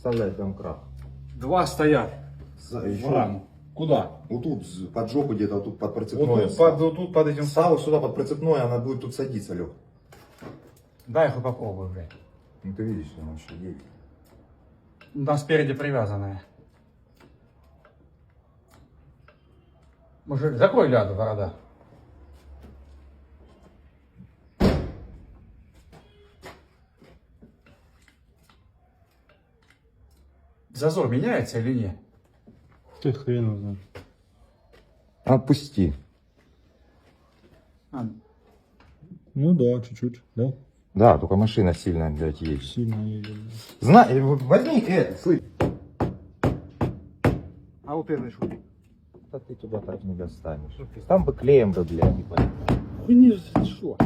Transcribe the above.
представляет домкрат. Два стоят. Еще. В раму. Куда? Вот тут, под жопу где-то, вот тут под прицепное. Вот тут под этим... Ставу сюда под прицепное, она будет тут садиться, Лех. Дай хоть попробую, блядь. Ну ты видишь, что она еще едет. Там спереди привязанная. Мужик, закрой ляду, борода. Зазор меняется или нет? Ты хрен знает. Отпусти. А, Ну да, чуть-чуть, да? Да, только машина сильно, блядь, едет. Сильно едет. Возьми это, слышь. а вот это что? Да ты туда так не достанешь. Там бы клеем бы, блядь, не понял. Хуйни, что?